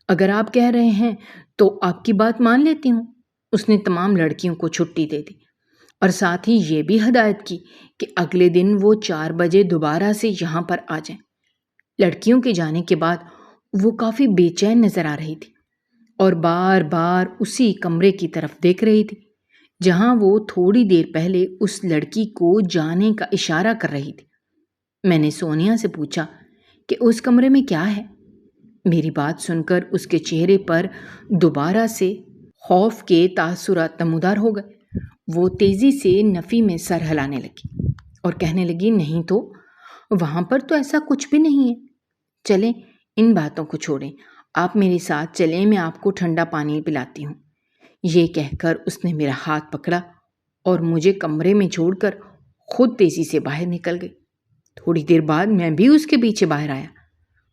اگر آپ کہہ رہے ہیں تو آپ کی بات مان لیتی ہوں۔ اس نے تمام لڑکیوں کو چھٹی دے دی اور ساتھ ہی یہ بھی ہدایت کی کہ اگلے دن وہ 4 بجے دوبارہ سے یہاں پر آ جائیں۔ لڑکیوں کے جانے کے بعد وہ کافی بے چین نظر آ رہی تھی اور بار بار اسی کمرے کی طرف دیکھ رہی تھی جہاں وہ تھوڑی دیر پہلے اس لڑکی کو جانے کا اشارہ کر رہی تھی۔ میں نے سونیا سے پوچھا کہ اس کمرے میں کیا ہے؟ میری بات سن کر اس کے چہرے پر دوبارہ سے خوف کے تاثرات نمودار ہو گئے۔ وہ تیزی سے نفی میں سر ہلانے لگی اور کہنے لگی، نہیں تو وہاں پر تو ایسا کچھ بھی نہیں ہے۔ چلیں ان باتوں کو چھوڑیں، آپ میرے ساتھ چلیں، میں آپ کو ٹھنڈا پانی پلاتی ہوں۔ یہ کہہ کر اس نے میرا ہاتھ پکڑا اور مجھے کمرے میں چھوڑ کر خود تیزی سے باہر نکل گئی۔ تھوڑی دیر بعد میں بھی اس کے پیچھے باہر آیا۔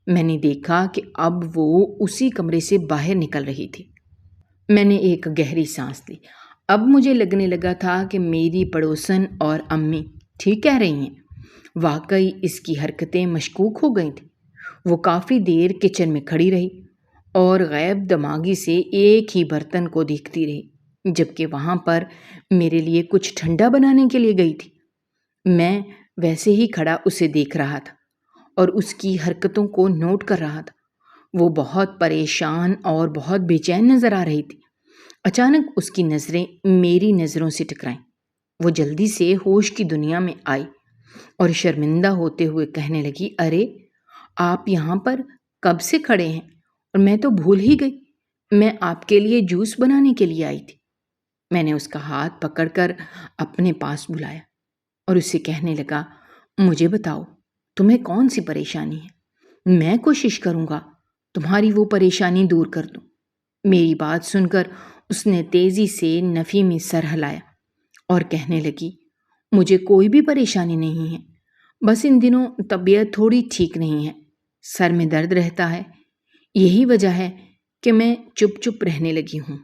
میں نے دیکھا کہ اب وہ اسی کمرے سے باہر نکل رہی تھی۔ میں نے ایک گہری سانس لی۔ اب مجھے لگنے لگا تھا کہ میری پڑوسن اور امی ٹھیک کہہ رہی ہیں۔ واقعی اس کی حرکتیں مشکوک ہو گئی تھیں۔ وہ کافی دیر کچن میں کھڑی رہی اور غیب دماغی سے ایک ہی برتن کو دیکھتی رہی، جبکہ وہاں پر میرے لیے کچھ ٹھنڈا بنانے کے لیے گئی تھی۔ میں ویسے ہی کھڑا اسے دیکھ رہا تھا اور اس کی حرکتوں کو نوٹ کر رہا تھا۔ وہ بہت پریشان اور بہت بے چین نظر آ رہی تھی۔ اچانک اس کی نظریں میری نظروں سے ٹکرائیں۔ وہ جلدی سے ہوش کی دنیا میں آئی اور شرمندہ ہوتے ہوئے کہنے لگی، ارے آپ یہاں پر کب سے کھڑے ہیں اور میں تو بھول ہی گئی، میں آپ کے لیے جوس بنانے کے لیے آئی تھی۔ میں نے اس کا ہاتھ پکڑ کر اپنے پاس بلایا اور اسے کہنے لگا، مجھے بتاؤ تمہیں کون سی پریشانی ہے، میں کوشش کروں گا تمہاری وہ پریشانی دور کر دوں۔ میری بات سن کر اس نے تیزی سے نفی میں سر ہلایا اور کہنے لگی، مجھے کوئی بھی پریشانی نہیں ہے، بس ان دنوں طبیعت تھوڑی ٹھیک نہیں ہے، سر میں درد رہتا ہے، یہی وجہ ہے کہ میں چپ چپ رہنے لگی ہوں۔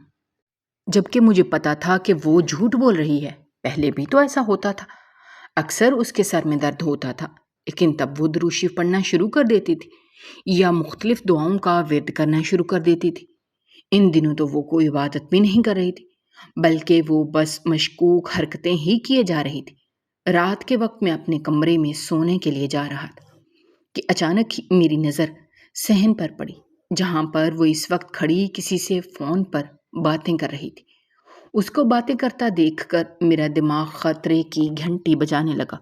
جبکہ مجھے پتا تھا کہ وہ جھوٹ بول رہی ہے۔ پہلے بھی تو ایسا ہوتا تھا، اکثر اس کے سر میں درد ہوتا تھا، لیکن تب وہ درود شریف پڑھنا شروع کر دیتی تھی یا مختلف دعاؤں کا ورد کرنا شروع کر دیتی تھی۔ ان دنوں تو وہ کوئی عبادت بھی نہیں کر رہی تھی، بلکہ وہ بس مشکوک حرکتیں ہی کیے جا رہی تھی۔ رات کے وقت میں اپنے کمرے میں سونے کے لیے جا رہا تھا کہ اچانک ہی میری نظر صحن پر پڑی، جہاں پر وہ اس وقت کھڑی کسی سے فون پر باتیں کر رہی تھی۔ اس کو باتیں کرتا دیکھ کر میرا دماغ خطرے کی گھنٹی بجانے لگا۔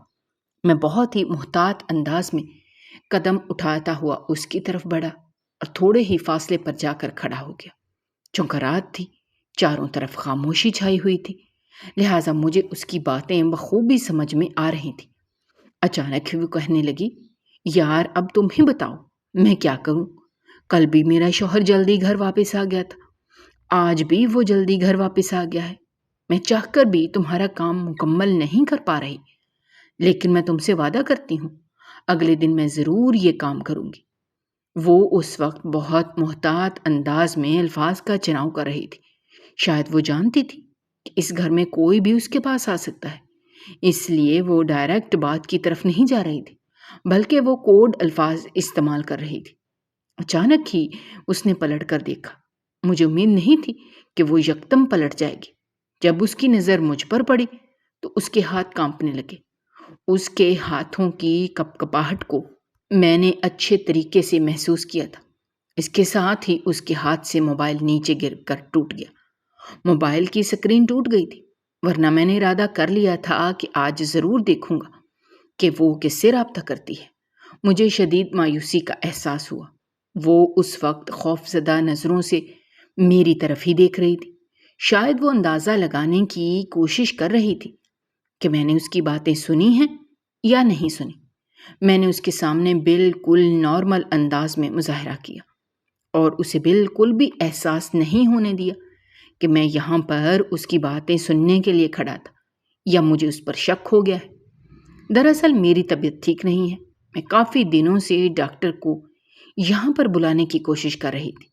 میں بہت ہی محتاط انداز میں قدم اٹھاتا ہوا اس کی طرف بڑھا اور تھوڑے ہی فاصلے پر جا کر کھڑا ہو گیا۔ چونکہ رات تھی، چاروں طرف خاموشی چھائی ہوئی تھی، لہٰذا مجھے اس کی باتیں بخوبی سمجھ میں آ رہی تھی۔ اچانک ہی وہ کہنے لگی، یار اب تم ہی بتاؤ میں کیا کروں، کل بھی میرا شوہر جلدی گھر واپس آ گیا تھا، آج بھی وہ جلدی گھر واپس آ گیا ہے۔ میں چاہ کر بھی تمہارا کام مکمل نہیں کر پا رہی، لیکن میں تم سے وعدہ کرتی ہوں اگلے دن میں ضرور یہ کام کروں گی۔ وہ اس وقت بہت محتاط انداز میں الفاظ کا چناؤ کر رہی تھی۔ شاید وہ جانتی تھی کہ اس گھر میں کوئی بھی اس کے پاس آ سکتا ہے، اس لیے وہ ڈائریکٹ بات کی طرف نہیں جا رہی تھی، بلکہ وہ کوڈ الفاظ استعمال کر رہی تھی۔ اچانک ہی اس نے پلٹ کر دیکھا۔ مجھے امید نہیں تھی کہ وہ یکدم پلٹ جائے گی۔ جب اس کی نظر مجھ پر پڑی تو اس کے ہاتھ کانپنے لگے۔ اس کے ہاتھوں کی کپکپاہٹ کو میں نے اچھے طریقے سے محسوس کیا تھا۔ اس کے ساتھ ہی اس کے ہاتھ سے موبائل نیچے گر کر ٹوٹ گیا۔ موبائل کی سکرین ٹوٹ گئی تھی، ورنہ میں نے ارادہ کر لیا تھا کہ آج ضرور دیکھوں گا کہ وہ کس سے رابطہ کرتی ہے۔ مجھے شدید مایوسی کا احساس ہوا۔ وہ اس وقت خوف زدہ نظروں سے میری طرف ہی دیکھ رہی تھی۔ شاید وہ اندازہ لگانے کی کوشش کر رہی تھی کہ میں نے اس کی باتیں سنی ہیں یا نہیں سنی۔ میں نے اس کے سامنے بالکل نارمل انداز میں مظاہرہ کیا اور اسے بالکل بھی احساس نہیں ہونے دیا کہ میں یہاں پر اس کی باتیں سننے کے لیے کھڑا تھا یا مجھے اس پر شک ہو گیا ہے۔ دراصل میری طبیعت ٹھیک نہیں ہے۔ میں کافی دنوں سے ڈاکٹر کو یہاں پر بلانے کی کوشش کر رہی تھی،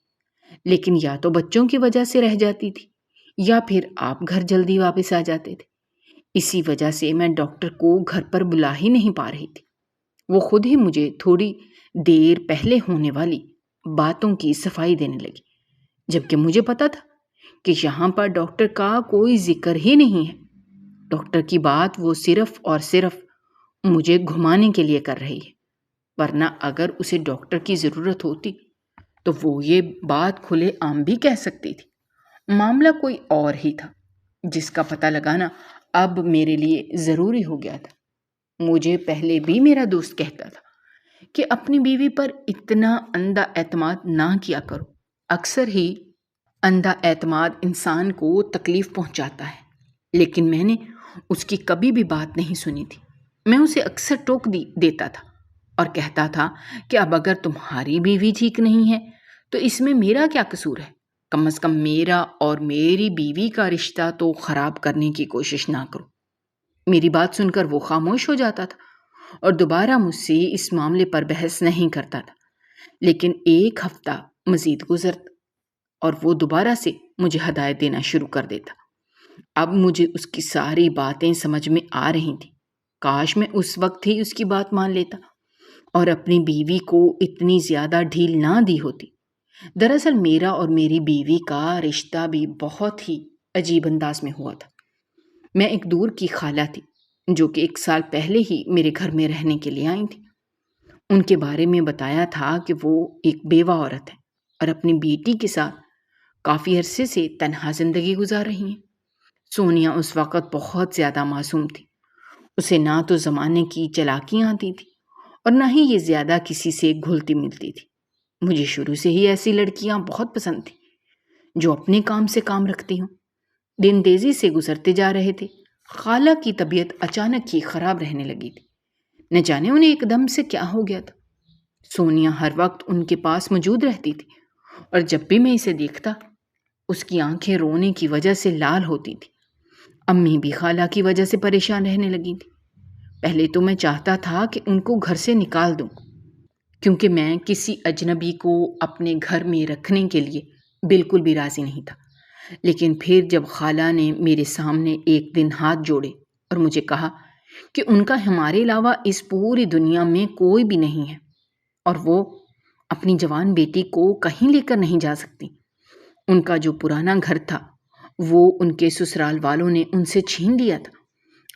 لیکن یا تو بچوں کی وجہ سے رہ جاتی تھی یا پھر آپ گھر جلدی واپس آ جاتے تھے۔ اسی وجہ سے میں ڈاکٹر کو گھر پر بلا ہی نہیں پا رہی تھی۔ وہ خود ہی مجھے تھوڑی دیر پہلے ہونے والی باتوں کی صفائی دینے لگی، جبکہ مجھے پتا تھا کہ یہاں پر ڈاکٹر کا کوئی ذکر ہی نہیں ہے۔ ڈاکٹر کی بات وہ صرف اور صرف مجھے گھمانے کے لیے کر رہی ہے، ورنہ اگر اسے ڈاکٹر کی ضرورت ہوتی تو وہ یہ بات کھلے عام بھی کہہ سکتی تھی۔ معاملہ کوئی اور ہی تھا جس کا پتہ لگانا اب میرے لیے ضروری ہو گیا تھا۔ مجھے پہلے بھی میرا دوست کہتا تھا کہ اپنی بیوی پر اتنا اندھا اعتماد نہ کیا کرو۔ اکثر ہی اندھا اعتماد انسان کو تکلیف پہنچاتا ہے، لیکن میں نے اس کی کبھی بھی بات نہیں سنی تھی۔ میں اسے اکثر ٹوک دیتا تھا اور کہتا تھا کہ اب اگر تمہاری بیوی ٹھیک نہیں ہے تو اس میں میرا کیا قصور ہے؟ کم از کم میرا اور میری بیوی کا رشتہ تو خراب کرنے کی کوشش نہ کرو۔ میری بات سن کر وہ خاموش ہو جاتا تھا اور دوبارہ مجھ سے اس معاملے پر بحث نہیں کرتا تھا۔ لیکن ایک ہفتہ مزید گزرتا اور وہ دوبارہ سے مجھے ہدایت دینا شروع کر دیتا۔ اب مجھے اس کی ساری باتیں سمجھ میں آ رہی تھیں۔ کاش میں اس وقت ہی اس کی بات مان لیتا اور اپنی بیوی کو اتنی زیادہ ڈھیل نہ دی ہوتی۔ دراصل میرا اور میری بیوی کا رشتہ بھی بہت ہی عجیب انداز میں ہوا تھا۔ میں ایک دور کی خالہ تھی جو کہ 1 سال پہلے ہی میرے گھر میں رہنے کے لیے آئی تھی۔ ان کے بارے میں بتایا تھا کہ وہ ایک بیوہ عورت ہے اور اپنی بیٹی کے ساتھ کافی عرصے سے تنہا زندگی گزار رہی ہیں۔ سونیا اس وقت بہت زیادہ معصوم تھی۔ اسے نہ تو زمانے کی چالاکیاں آتی تھی اور نہ ہی یہ زیادہ کسی سے گھلتی ملتی تھی۔ مجھے شروع سے ہی ایسی لڑکیاں بہت پسند تھیں جو اپنے کام سے کام رکھتی ہوں۔ دن تیزی سے گزرتے جا رہے تھے۔ خالہ کی طبیعت اچانک ہی خراب رہنے لگی تھی۔ نہ جانے انہیں ایک دم سے کیا ہو گیا تھا۔ سونیا ہر وقت ان کے پاس موجود رہتی تھی اور جب بھی میں اسے دیکھتا اس کی آنکھیں رونے کی وجہ سے لال ہوتی تھی۔ امی بھی خالہ کی وجہ سے پریشان رہنے لگی تھی۔ پہلے تو میں چاہتا تھا کہ ان کو گھر سے نکال دوں، کیونکہ میں کسی اجنبی کو اپنے گھر میں رکھنے کے لیے بالکل بھی راضی نہیں تھا۔ لیکن پھر جب خالہ نے میرے سامنے ایک دن ہاتھ جوڑے اور مجھے کہا کہ ان کا ہمارے علاوہ اس پوری دنیا میں کوئی بھی نہیں ہے اور وہ اپنی جوان بیٹی کو کہیں لے کر نہیں جا سکتی، ان کا جو پرانا گھر تھا وہ ان کے سسرال والوں نے ان سے چھین لیا تھا،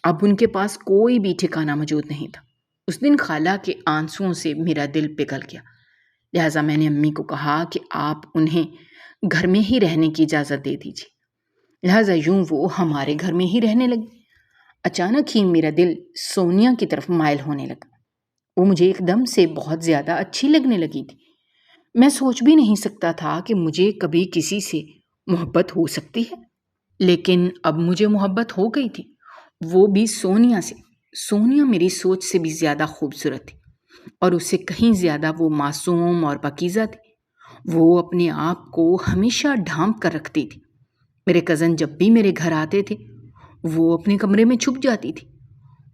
اب ان کے پاس کوئی بھی ٹھکانہ موجود نہیں تھا، اس دن خالہ کے آنسوؤں سے میرا دل پگھل گیا۔ لہٰذا میں نے امی کو کہا کہ آپ انہیں گھر میں ہی رہنے کی اجازت دے دیجیے۔ لہٰذا یوں وہ ہمارے گھر میں ہی رہنے لگی۔ اچانک ہی میرا دل سونیا کی طرف مائل ہونے لگا۔ وہ مجھے ایک دم سے بہت زیادہ اچھی لگنے لگی تھی۔ میں سوچ بھی نہیں سکتا تھا کہ مجھے کبھی کسی سے محبت ہو سکتی ہے، لیکن اب مجھے محبت ہو گئی تھی، وہ بھی سونیا سے۔ سونیا میری سوچ سے بھی زیادہ خوبصورت تھی اور اس سے کہیں زیادہ وہ معصوم اور پاکیزہ تھی۔ وہ اپنے آپ کو ہمیشہ ڈھانپ کر رکھتی تھی۔ میرے کزن جب بھی میرے گھر آتے تھے وہ اپنے کمرے میں چھپ جاتی تھی۔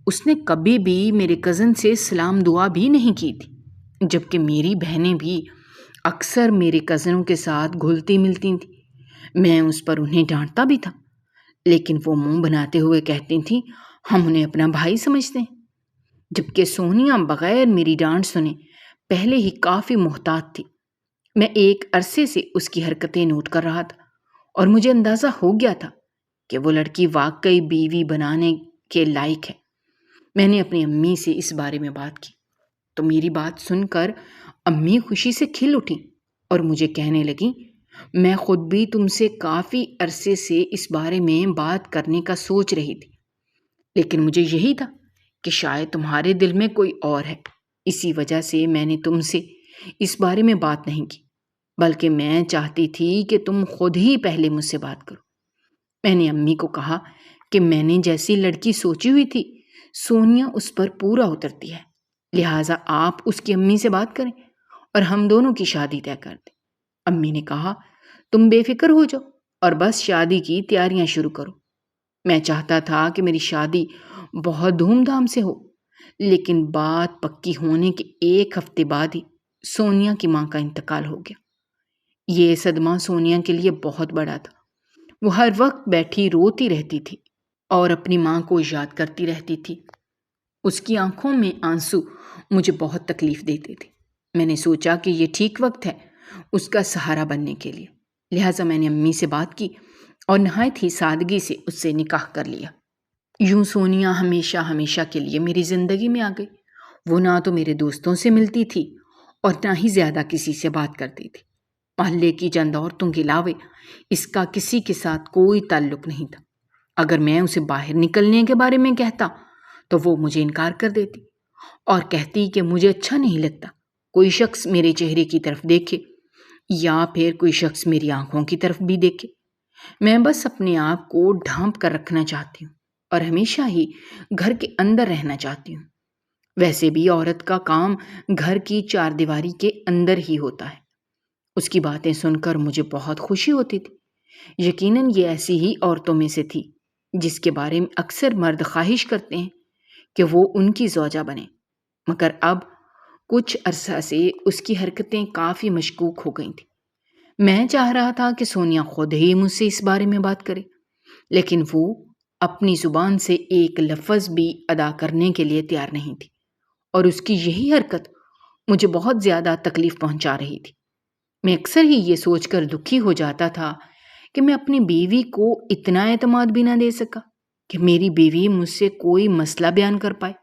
اس نے کبھی بھی میرے کزن سے سلام دعا بھی نہیں کی تھی، جبکہ میری بہنیں بھی اکثر میرے کزنوں کے ساتھ گھلتی ملتی تھیں۔ میں اس پر انہیں ڈانٹتا بھی تھا، لیکن وہ منہ بناتے ہوئے کہتی تھیں ہم انہیں اپنا بھائی سمجھتے ہیں، جبکہ سونیا بغیر میری ڈانٹ سنے پہلے ہی کافی محتاط تھی۔ میں ایک عرصے سے اس کی حرکتیں نوٹ کر رہا تھا اور مجھے اندازہ ہو گیا تھا کہ وہ لڑکی واقعی بیوی بنانے کے لائق ہے۔ میں نے اپنی امی سے اس بارے میں بات کی تو میری بات سن کر امی خوشی سے کھل اٹھیں اور مجھے کہنے لگیں میں خود بھی تم سے کافی عرصے سے اس بارے میں بات کرنے کا سوچ رہی تھی، لیکن مجھے یہی تھا کہ شاید تمہارے دل میں کوئی اور ہے، اسی وجہ سے میں نے تم سے اس بارے میں بات نہیں کی، بلکہ میں چاہتی تھی کہ تم خود ہی پہلے مجھ سے بات کرو۔ میں نے امی کو کہا کہ میں نے جیسی لڑکی سوچی ہوئی تھی سونیا اس پر پورا اترتی ہے، لہٰذا آپ اس کی امی سے بات کریں اور ہم دونوں کی شادی طے کر دیں۔ امی نے کہا تم بے فکر ہو جاؤ اور بس شادی کی تیاریاں شروع کرو۔ میں چاہتا تھا کہ میری شادی بہت دھوم دھام سے ہو، لیکن بات پکی ہونے کے ایک ہفتے بعد ہی سونیا کی ماں کا انتقال ہو گیا۔ یہ صدمہ سونیا کے لیے بہت بڑا تھا۔ وہ ہر وقت بیٹھی روتی رہتی تھی اور اپنی ماں کو یاد کرتی رہتی تھی۔ اس کی آنکھوں میں آنسو مجھے بہت تکلیف دیتے تھے۔ میں نے سوچا کہ یہ ٹھیک وقت ہے اس کا سہارا بننے کے لیے، لہٰذا میں نے امی سے بات کی اور نہایت ہی سادگی سے اس سے نکاح کر لیا۔ یوں سونیا ہمیشہ ہمیشہ کے لیے میری زندگی میں آ گئی۔ وہ نہ تو میرے دوستوں سے ملتی تھی اور نہ ہی زیادہ کسی سے بات کرتی تھی۔ محلے کی چند عورتوں کے علاوہ اس کا کسی کے ساتھ کوئی تعلق نہیں تھا۔ اگر میں اسے باہر نکلنے کے بارے میں کہتا تو وہ مجھے انکار کر دیتی اور کہتی کہ مجھے اچھا نہیں لگتا کوئی شخص میرے چہرے کی طرف دیکھے یا پھر کوئی شخص میری آنکھوں کی طرف بھی دیکھے۔ میں بس اپنے آپ کو ڈھانپ کر رکھنا چاہتی ہوں اور ہمیشہ ہی گھر کے اندر رہنا چاہتی ہوں۔ ویسے بھی عورت کا کام گھر کی چار دیواری کے اندر ہی ہوتا ہے۔ اس کی باتیں سن کر مجھے بہت خوشی ہوتی تھی۔ یقیناً یہ ایسی ہی عورتوں میں سے تھی جس کے بارے میں اکثر مرد خواہش کرتے ہیں کہ وہ ان کی زوجہ بنے، مگر اب کچھ عرصہ سے اس کی حرکتیں کافی مشکوک ہو گئی تھیں۔ میں چاہ رہا تھا کہ سونیا خود ہی مجھ سے اس بارے میں بات کرے، لیکن وہ اپنی زبان سے ایک لفظ بھی ادا کرنے کے لیے تیار نہیں تھی، اور اس کی یہی حرکت مجھے بہت زیادہ تکلیف پہنچا رہی تھی۔ میں اکثر ہی یہ سوچ کر دکھی ہو جاتا تھا کہ میں اپنی بیوی کو اتنا اعتماد بھی نہ دے سکا کہ میری بیوی مجھ سے کوئی مسئلہ بیان کر پائے۔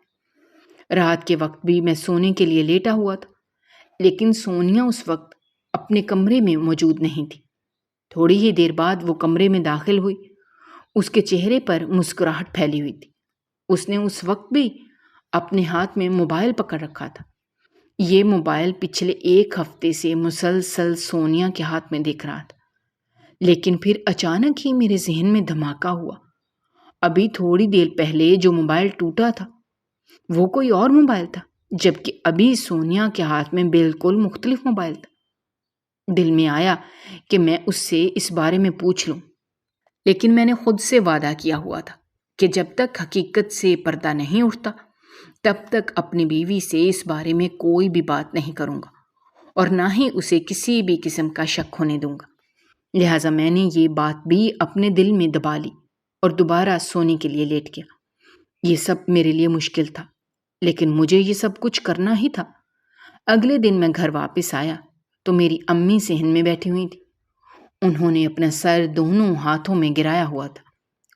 رات کے وقت بھی میں سونے کے لیے لیٹا ہوا تھا، لیکن سونیا اس وقت اپنے کمرے میں موجود نہیں تھی۔ تھوڑی ہی دیر بعد وہ کمرے میں داخل ہوئی۔ اس کے چہرے پر مسکراہٹ پھیلی ہوئی تھی۔ اس نے اس وقت بھی اپنے ہاتھ میں موبائل پکڑ رکھا تھا۔ یہ موبائل پچھلے ایک ہفتے سے مسلسل سونیا کے ہاتھ میں دیکھ رہا تھا، لیکن پھر اچانک ہی میرے ذہن میں دھماکہ ہوا۔ ابھی تھوڑی دیر پہلے جو موبائل ٹوٹا تھا وہ کوئی اور موبائل تھا، جبکہ ابھی سونیا کے ہاتھ میں بالکل مختلف موبائل تھا۔ دل میں آیا کہ میں اس سے اس بارے میں پوچھ لوں، لیکن میں نے خود سے وعدہ کیا ہوا تھا کہ جب تک حقیقت سے پردہ نہیں اٹھتا تب تک اپنی بیوی سے اس بارے میں کوئی بھی بات نہیں کروں گا اور نہ ہی اسے کسی بھی قسم کا شک ہونے دوں گا۔ لہٰذا میں نے یہ بات بھی اپنے دل میں دبا لی اور دوبارہ سونے کے لیے لیٹ گیا۔ یہ سب میرے لیے مشکل تھا، لیکن مجھے یہ سب کچھ کرنا ہی تھا۔ اگلے دن میں گھر واپس آیا تو میری امی صحن میں بیٹھی ہوئی تھی۔ انہوں نے اپنا سر دونوں ہاتھوں میں گرایا ہوا تھا۔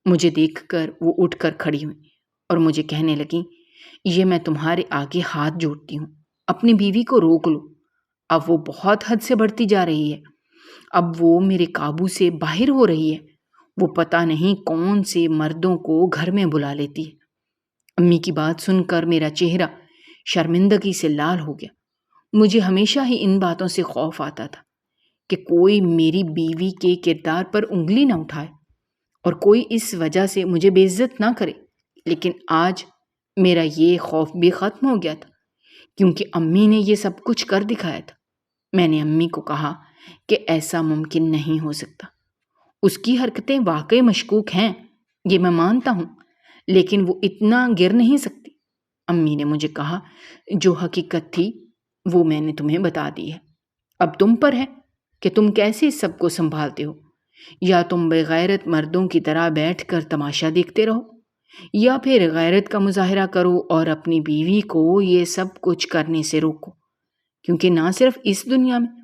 مجھے دیکھ کر وہ اٹھ کر کھڑی ہوئی اور مجھے کہنے لگیں یہ میں تمہارے آگے ہاتھ جوڑتی ہوں، اپنی بیوی کو روک لو، اب وہ بہت حد سے بڑھتی جا رہی ہے، اب وہ میرے قابو سے باہر ہو رہی ہے، وہ پتہ نہیں کون سے مردوں کو گھر میں بلا لیتی ہے۔ امی کی بات سن کر میرا چہرہ شرمندگی سے لال ہو گیا۔ مجھے ہمیشہ ہی ان باتوں سے خوف آتا تھا کہ کوئی میری بیوی کے کردار پر انگلی نہ اٹھائے اور کوئی اس وجہ سے مجھے بے عزت نہ کرے، لیکن آج میرا یہ خوف بھی ختم ہو گیا تھا کیونکہ امی نے یہ سب کچھ کر دکھایا تھا۔ میں نے امی کو کہا کہ ایسا ممکن نہیں ہو سکتا۔ اس کی حرکتیں واقعی مشکوک ہیں، یہ میں مانتا ہوں، لیکن وہ اتنا گر نہیں سکتی۔ امی نے مجھے کہا، جو حقیقت تھی وہ میں نے تمہیں بتا دی ہے، اب تم پر ہے کہ تم کیسے اس سب کو سنبھالتے ہو۔ یا تم بے غیرت مردوں کی طرح بیٹھ کر تماشا دیکھتے رہو، یا پھر غیرت کا مظاہرہ کرو اور اپنی بیوی کو یہ سب کچھ کرنے سے روکو، کیونکہ نہ صرف اس دنیا میں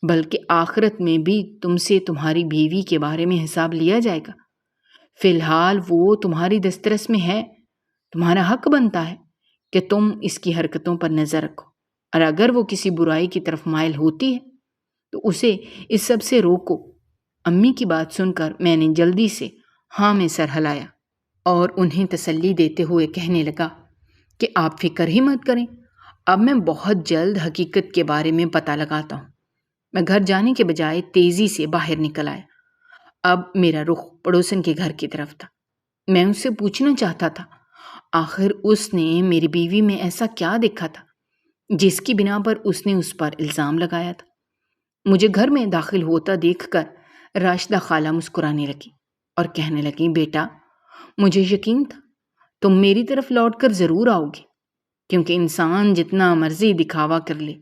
بلکہ آخرت میں بھی تم سے تمہاری بیوی کے بارے میں حساب لیا جائے گا۔ فی الحال وہ تمہاری دسترس میں ہے، تمہارا حق بنتا ہے کہ تم اس کی حرکتوں پر نظر رکھو، اور اگر وہ کسی برائی کی طرف مائل ہوتی ہے تو اسے اس سب سے روکو۔ امی کی بات سن کر میں نے جلدی سے ہاں میں سر ہلایا اور انہیں تسلی دیتے ہوئے کہنے لگا کہ آپ فکر ہی مت کریں، اب میں بہت جلد حقیقت کے بارے میں پتہ لگاتا ہوں۔ میں گھر جانے کے بجائے تیزی سے باہر نکل آیا۔ اب میرا رخ پڑوسن کے گھر کی طرف تھا۔ میں اس سے پوچھنا چاہتا تھا، آخر اس نے میری بیوی میں ایسا کیا دیکھا تھا جس کی بنا پر اس نے اس پر الزام لگایا تھا۔ مجھے گھر میں داخل ہوتا دیکھ کر راشدہ خالہ مسکرانے لگی اور کہنے لگی، بیٹا مجھے یقین تھا تم میری طرف لوٹ کر ضرور آؤ گے، کیونکہ انسان جتنا مرضی دکھاوا کر لے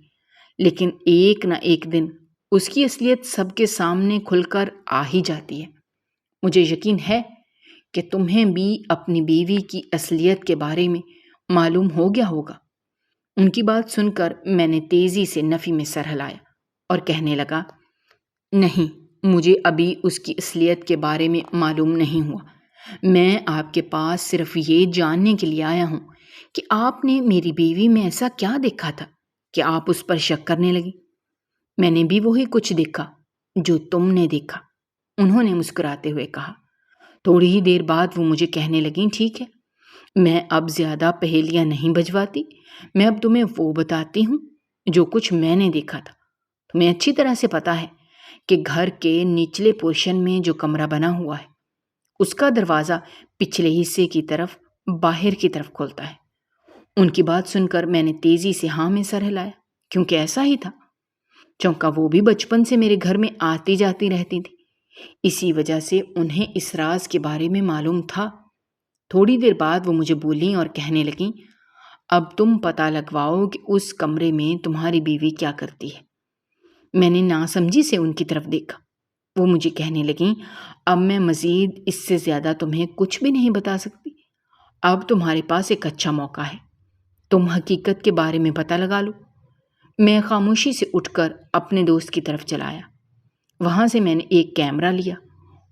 لیکن ایک نہ ایک دن اس کی اصلیت سب کے سامنے کھل کر آ ہی جاتی ہے۔ مجھے یقین ہے کہ تمہیں بھی اپنی بیوی کی اصلیت کے بارے میں معلوم ہو گیا ہوگا۔ ان کی بات سن کر میں نے تیزی سے نفی میں سر ہلایا اور کہنے لگا، نہیں، مجھے ابھی اس کی اصلیت کے بارے میں معلوم نہیں ہوا۔ میں آپ کے پاس صرف یہ جاننے کے لیے آیا ہوں کہ آپ نے میری بیوی میں ایسا کیا دیکھا تھا کہ آپ اس پر شک کرنے لگی۔ میں نے بھی وہی کچھ دیکھا جو تم نے دیکھا، انہوں نے مسکراتے ہوئے کہا۔ تھوڑی ہی دیر بعد وہ مجھے کہنے لگیں، ٹھیک ہے، میں اب زیادہ پہیلیاں نہیں بجواتی، میں اب تمہیں وہ بتاتی ہوں جو کچھ میں نے دیکھا تھا۔ تمہیں اچھی طرح سے پتا ہے کہ گھر کے نچلے پورشن میں جو کمرہ بنا ہوا ہے اس کا دروازہ پچھلے حصے کی طرف باہر کی طرف کھولتا ہے۔ ان کی بات سن کر میں نے تیزی سے ہاں میں سر ہلایا، کیونکہ ایسا ہی تھا، چونکہ وہ بھی بچپن سے میرے گھر میں آتی جاتی رہتی تھی، اسی وجہ سے انہیں اس راز کے بارے میں معلوم تھا۔ تھوڑی دیر بعد وہ مجھے بولیں اور کہنے لگیں، اب تم پتہ لگواؤ کہ اس کمرے میں تمہاری بیوی کیا کرتی ہے۔ میں نے ناسمجھی سے ان کی طرف دیکھا۔ وہ مجھے کہنے لگیں، اب میں مزید اس سے زیادہ تمہیں کچھ بھی نہیں بتا سکتی، اب تمہارے پاس ایک اچھا موقع ہے، تم حقیقت کے بارے میں پتہ لگا لو۔ میں خاموشی سے اٹھ کر اپنے دوست کی طرف چلا آیا۔ وہاں سے میں نے ایک کیمرہ لیا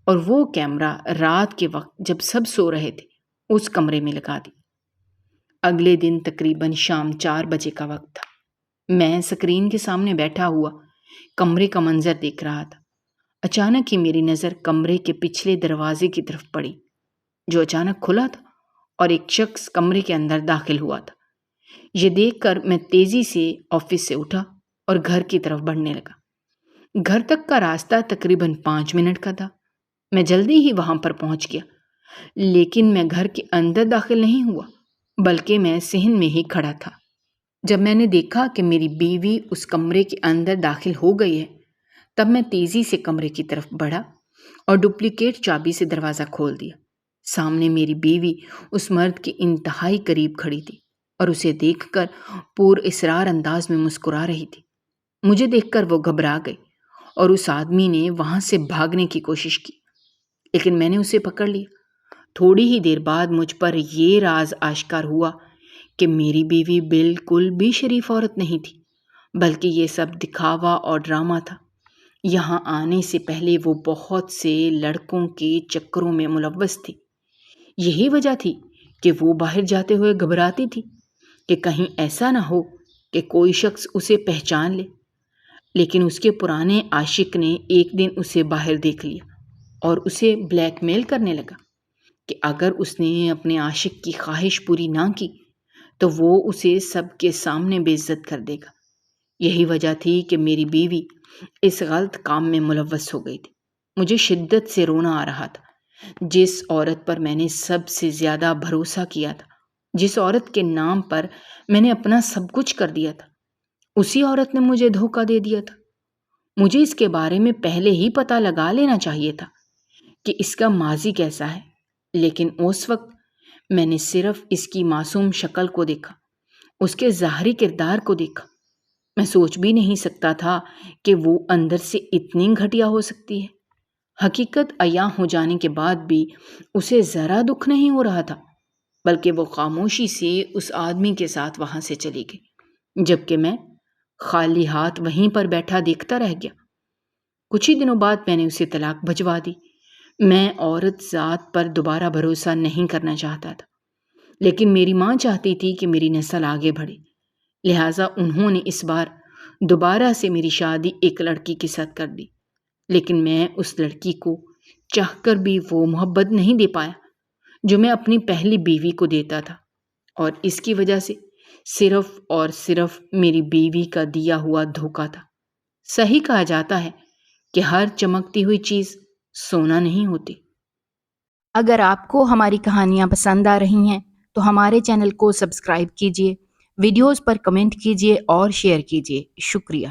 اور وہ کیمرہ رات کے وقت جب سب سو رہے تھے اس کمرے میں لگا دی۔ اگلے دن تقریباً شام 4 بجے کا وقت تھا۔ میں سکرین کے سامنے بیٹھا ہوا کمرے کا منظر دیکھ رہا تھا۔ اچانک ہی میری نظر کمرے کے پچھلے دروازے کی طرف پڑی، جو اچانک کھلا تھا اور ایک شخص کمرے کے اندر داخل ہوا تھا۔ یہ دیکھ کر میں تیزی سے آفس سے اٹھا اور گھر کی طرف بڑھنے لگا۔ گھر تک کا راستہ تقریباً 5 منٹ کا تھا۔ میں جلدی ہی وہاں پر پہنچ گیا، لیکن میں گھر کے اندر داخل نہیں ہوا بلکہ میں صحن میں ہی کھڑا تھا۔ جب میں نے دیکھا کہ میری بیوی اس کمرے کے اندر داخل ہو گئی ہے، تب میں تیزی سے کمرے کی طرف بڑھا اور ڈپلیکیٹ چابی سے دروازہ کھول دیا۔ سامنے میری بیوی اس مرد کے انتہائی قریب کھڑی تھی اور اسے دیکھ کر پر اصرار انداز میں مسکرا رہی تھی۔ مجھے دیکھ کر وہ گھبرا گئی اور اس آدمی نے وہاں سے بھاگنے کی کوشش کی، لیکن میں نے اسے پکڑ لیا۔ تھوڑی ہی دیر بعد مجھ پر یہ راز آشکار ہوا کہ میری بیوی بالکل بھی شریف عورت نہیں تھی، بلکہ یہ سب دکھاوا اور ڈرامہ تھا۔ یہاں آنے سے پہلے وہ بہت سے لڑکوں کے چکروں میں ملوث تھی۔ یہی وجہ تھی کہ وہ باہر جاتے ہوئے گھبراتی تھی کہ کہیں ایسا نہ ہو کہ کوئی شخص اسے پہچان لے۔ لیکن اس کے پرانے عاشق نے ایک دن اسے باہر دیکھ لیا اور اسے بلیک میل کرنے لگا کہ اگر اس نے اپنے عاشق کی خواہش پوری نہ کی تو وہ اسے سب کے سامنے بے عزت کر دے گا۔ یہی وجہ تھی کہ میری بیوی اس غلط کام میں ملوث ہو گئی تھی۔ مجھے شدت سے رونا آ رہا تھا۔ جس عورت پر میں نے سب سے زیادہ بھروسہ کیا تھا، جس عورت کے نام پر میں نے اپنا سب کچھ کر دیا تھا، اسی عورت نے مجھے دھوکہ دے دیا تھا۔ مجھے اس کے بارے میں پہلے ہی پتہ لگا لینا چاہیے تھا کہ اس کا ماضی کیسا ہے، لیکن اس وقت میں نے صرف اس کی معصوم شکل کو دیکھا، اس کے ظاہری کردار کو دیکھا۔ میں سوچ بھی نہیں سکتا تھا کہ وہ اندر سے اتنی گھٹیا ہو سکتی ہے۔ حقیقت عیاں ہو جانے کے بعد بھی اسے ذرا دکھ نہیں ہو رہا تھا، بلکہ وہ خاموشی سے اس آدمی کے ساتھ وہاں سے چلی گئی، جبکہ میں خالی ہاتھ وہیں پر بیٹھا دیکھتا رہ گیا۔ کچھ ہی دنوں بعد میں نے اسے طلاق بھجوا دی۔ میں عورت ذات پر دوبارہ بھروسہ نہیں کرنا چاہتا تھا، لیکن میری ماں چاہتی تھی کہ میری نسل آگے بڑھے، لہٰذا انہوں نے اس بار دوبارہ سے میری شادی ایک لڑکی کے ساتھ کر دی۔ لیکن میں اس لڑکی کو چاہ کر بھی وہ محبت نہیں دے پایا جو میں اپنی پہلی بیوی کو دیتا تھا، اور اس کی وجہ سے صرف اور صرف میری بیوی کا دیا ہوا دھوکا تھا۔ صحیح کہا جاتا ہے کہ ہر چمکتی ہوئی چیز سونا نہیں ہوتی۔ اگر آپ کو ہماری کہانیاں پسند آ رہی ہیں تو ہمارے چینل کو سبسکرائب کیجیے، ویڈیوز پر کمنٹ کیجیے اور شیئر کیجیے۔ شکریہ۔